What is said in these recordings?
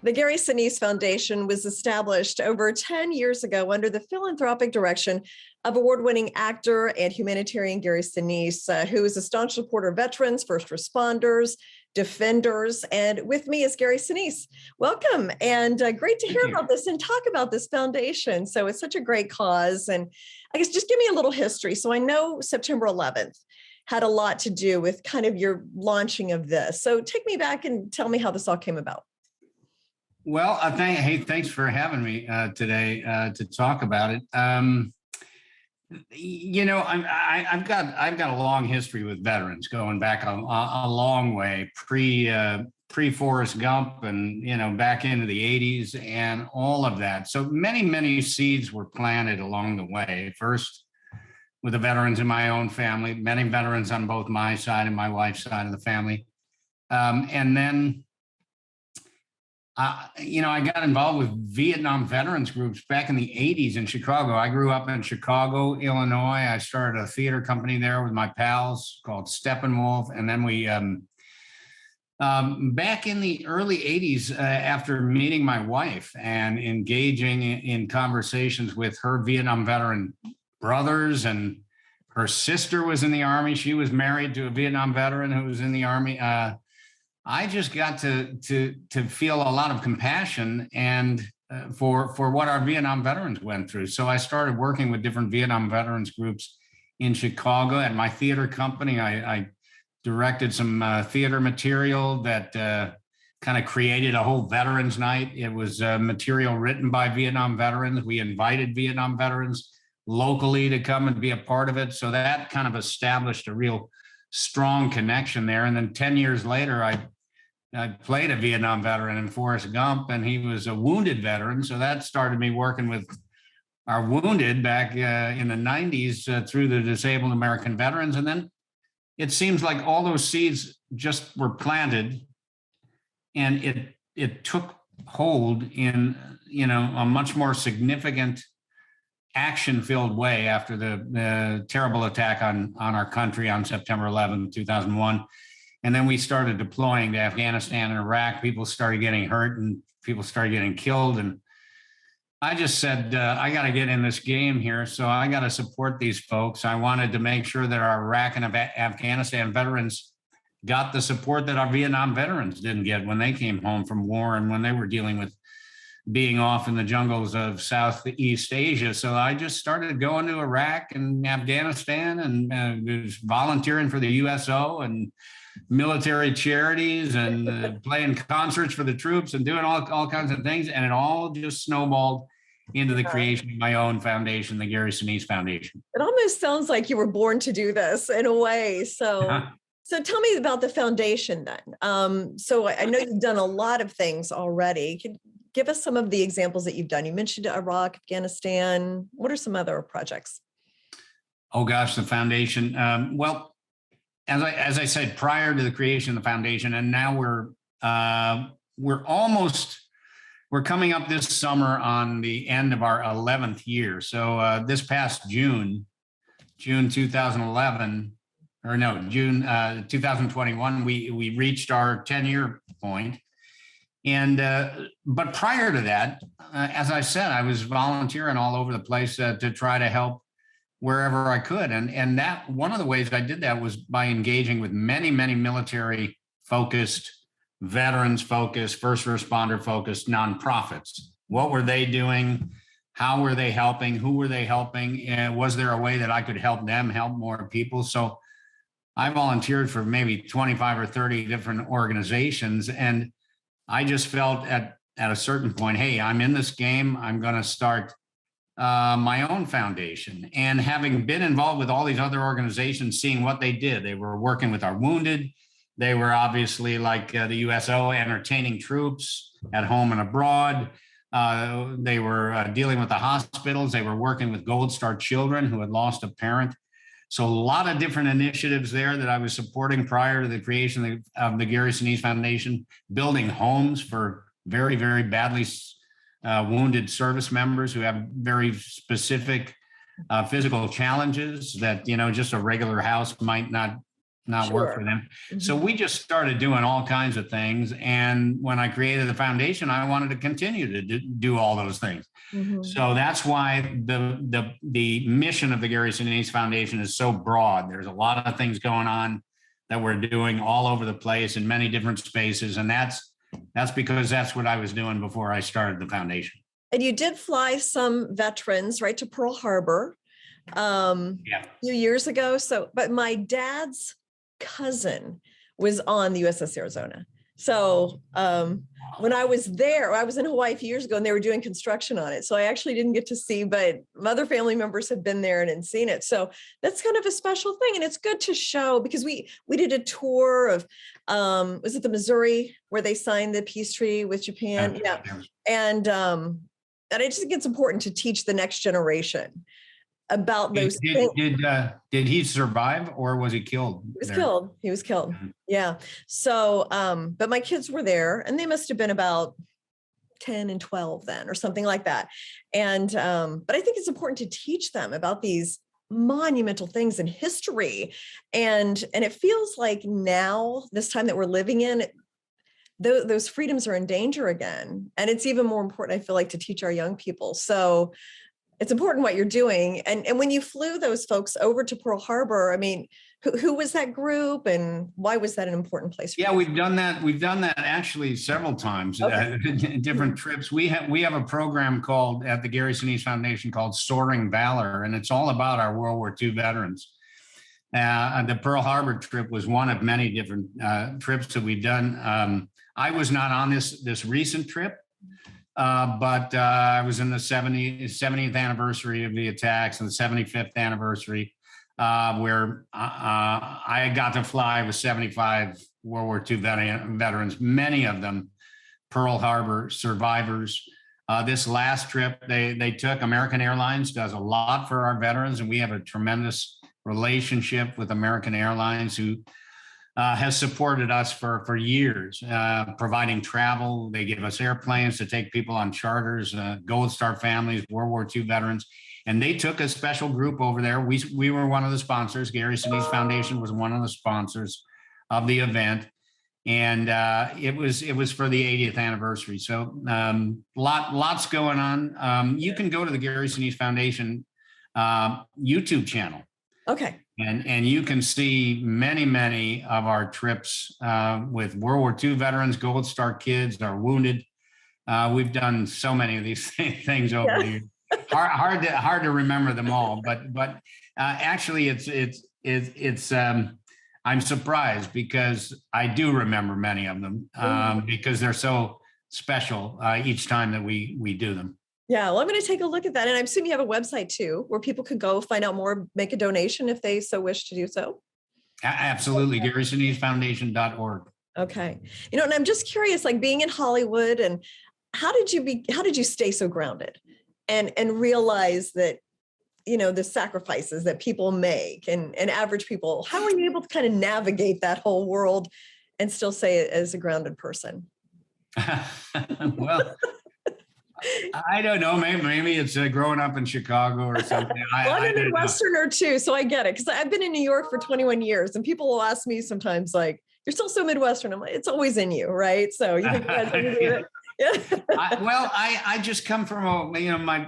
The Gary Sinise Foundation was established over 10 years ago under the philanthropic direction of award-winning actor and humanitarian Gary Sinise, who is a staunch supporter of veterans, first responders, defenders. And with me is Gary Sinise. Welcome, and great to hear about this and talk about this foundation. So it's such a great cause. And I guess just give me a little history. So I know September 11th had a lot to do with kind of your launching of this. So take me back and tell me how this all came about. Well, thanks for having me today to talk about it. I've got a long history with veterans, going back a long way, pre Forrest Gump, and back into the '80s and all of that. So many seeds were planted along the way. First, with the veterans in my own family, many veterans on both my side and my wife's side of the family, and then. I got involved with Vietnam veterans groups back in the '80s in Chicago. I grew up in Chicago, Illinois. I started a theater company there with my pals called Steppenwolf. And then we, back in the early '80s, after meeting my wife and engaging in conversations with her Vietnam veteran brothers, and her sister was in the Army. She was married to a Vietnam veteran who was in the Army. I just got to feel a lot of compassion and for what our Vietnam veterans went through. So I started working with different Vietnam veterans groups in Chicago. At my theater company, I directed some theater material that kind of created a whole veterans night. It was material written by Vietnam veterans. We invited Vietnam veterans locally to come and be a part of it. So that kind of established a real strong connection there. And then 10 years later, I played a Vietnam veteran in Forrest Gump, and he was a wounded veteran. So that started me working with our wounded back in the '90s through the Disabled American Veterans. And then it seems like all those seeds just were planted, and it took hold in a much more significant action-filled way after the terrible attack on our country on September 11th, 2001. And then we started deploying to Afghanistan and Iraq. People started getting hurt and people started getting killed. And I just said, I got to get in this game here. So I got to support these folks. I wanted to make sure that our Iraq and Afghanistan veterans got the support that our Vietnam veterans didn't get when they came home from war and when they were dealing with being off in the jungles of Southeast Asia. So I just started going to Iraq and Afghanistan and was volunteering for the USO and military charities and playing concerts for the troops and doing all kinds of things. And it all just snowballed into the creation of my own foundation, the Gary Sinise Foundation. It almost sounds like you were born to do this in a way. So tell me about the foundation then. So I know you've done a lot of things already. Could give us some of the examples that you've done. You mentioned Iraq, Afghanistan. What are some other projects? Oh gosh, the foundation. Well, as I said, prior to the creation of the foundation, and now we're coming up this summer on the end of our 11th year. So this past June 2011, or no, June 2021, we reached our 10-year point. And but prior to that, as I said, I was volunteering all over the place to try to help wherever I could. And that one of the ways I did that was by engaging with many military focused, veterans focused, first responder focused nonprofits. What were they doing? How were they helping? Who were they helping? And was there a way that I could help them help more people? So I volunteered for maybe 25 or 30 different organizations. And I just felt at a certain point, hey, I'm in this game. I'm going to start my own foundation. And having been involved with all these other organizations, seeing what they did, they were working with our wounded. They were obviously like the USO, entertaining troops at home and abroad. They were dealing with the hospitals. They were working with Gold Star children who had lost a parent. So a lot of different initiatives there that I was supporting prior to the creation of the Gary Sinise Foundation, building homes for very badly wounded service members who have very specific physical challenges that, just a regular house might not not work for Sure. them. So Mhm. we just started doing all kinds of things. And when I created the foundation, I wanted to continue to do all those things. Mhm. So that's why the mission of the Gary Sinise Foundation is so broad. There's a lot of things going on that we're doing all over the place in many different spaces. And that's because that's what I was doing before I started the foundation. And you did fly some veterans right to Pearl Harbor Yeah. a few years ago. So, but my dad's cousin was on the USS Arizona. So when I was there, I was in Hawaii a few years ago and they were doing construction on it. So I actually didn't get to see, but other family members had been there and seen it. So that's kind of a special thing. And it's good to show because we did a tour of, was it the Missouri where they signed the peace treaty with Japan? Yeah. And I just think it's important to teach the next generation about those things. Did he survive or was he killed? He was killed. He was killed. Yeah. So, but my kids were there and they must have been about 10 and 12 then or something like that. And, but I think it's important to teach them about these monumental things in history. And it feels like now, this time that we're living in, those freedoms are in danger again. And it's even more important, I feel like, to teach our young people. So it's important what you're doing. And when you flew those folks over to Pearl Harbor, I mean, who was that group and why was that an important place for you? We've done that. We've done that actually several times, in different trips. We have a program called at the Gary Sinise Foundation called Soaring Valor, and it's all about our World War II veterans. The Pearl Harbor trip was one of many different trips that we've done. I was not on this recent trip, but I was in the 70th anniversary of the attacks and the 75th anniversary, where I got to fly with 75 World War II veterans, many of them Pearl Harbor survivors. This last trip, they took American Airlines, does a lot for our veterans, and we have a tremendous relationship with American Airlines, who has supported us for years, providing travel. They give us airplanes to take people on charters, Gold Star families, World War II veterans. And they took a special group over there. We were one of the sponsors. Gary Sinise Foundation was one of the sponsors of the event. And it was for the 80th anniversary. So lots going on. You can go to the Gary Sinise Foundation YouTube channel. Okay. And you can see many of our trips with World War II veterans, Gold Star kids, our wounded. We've done so many of these things over the years. Hard to remember them all, but actually it's I'm surprised because I do remember many of them because they're so special each time that we do them. Yeah, well, I'm going to take a look at that. And I assume you have a website too, where people could go find out more, make a donation if they so wish to do so. Absolutely. GarySiniseFoundation.org. Okay. And I'm just curious, like being in Hollywood, and how did you stay so grounded and realize that, the sacrifices that people make and average people, how are you able to kind of navigate that whole world and still say it as a grounded person? Well, I don't know. Maybe it's growing up in Chicago or something. I'm a Midwesterner too, so I get it. Because I've been in New York for 21 years, and people will ask me sometimes, like, "You're still so Midwestern." I'm like, "It's always in you, right?" So you think that's it? Yeah. I just come from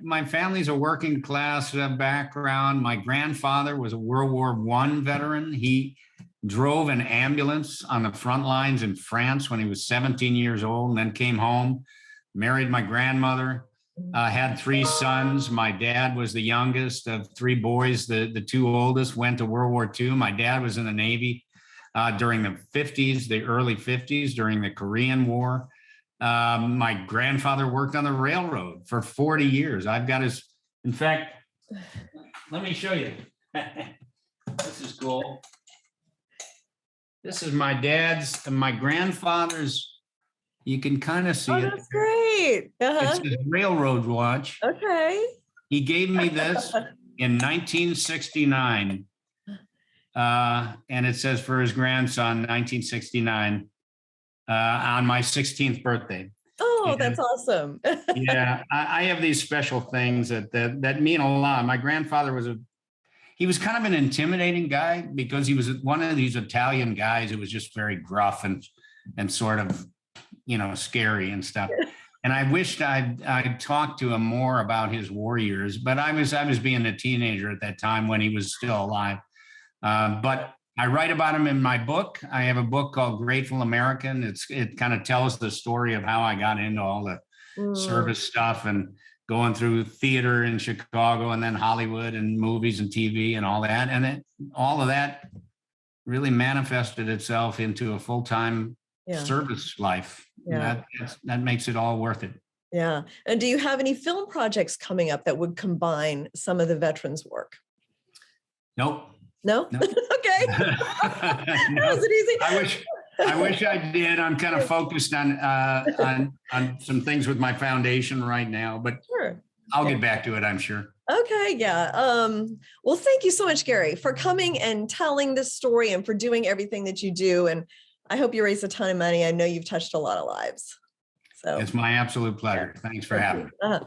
my family's a working class background. My grandfather was a World War I veteran. He drove an ambulance on the front lines in France when he was 17 years old, and then came home. Married my grandmother, had 3 sons. My dad was the youngest of 3 boys. The 2 oldest went to World War II. My dad was in the Navy during the 50s, the early 50s, during the Korean War. My grandfather worked on the railroad for 40 years. I've got in fact, let me show you. This is cool. This is my dad's and my grandfather's. You can kind of see it. That's great. It's his railroad watch. Okay. He gave me this in 1969. And it says for his grandson, 1969, on my 16th birthday. Oh, that's awesome. Yeah, I have these special things that mean a lot. My grandfather he was kind of an intimidating guy because he was one of these Italian guys who was just very gruff and sort of, scary and stuff. And I wished I'd talked to him more about his war years, but I was being a teenager at that time when he was still alive. But I write about him in my book. I have a book called Grateful American. It kind of tells the story of how I got into all the service stuff and going through theater in Chicago and then Hollywood and movies and TV and all that. And all of that really manifested itself into a full-time service life. Yeah. That makes it all worth it. Yeah. And do you have any film projects coming up that would combine some of the veterans' work? Nope. No? No. Okay. No. That was it easy. I wish I did. I'm kind of focused on some things with my foundation right now, but Sure. I'll get back to it, I'm sure. Okay. Yeah. Well, thank you so much, Gary, for coming and telling this story and for doing everything that you do. And I hope you raised a ton of money. I know you've touched a lot of lives. So It's my absolute pleasure. Thanks for having me.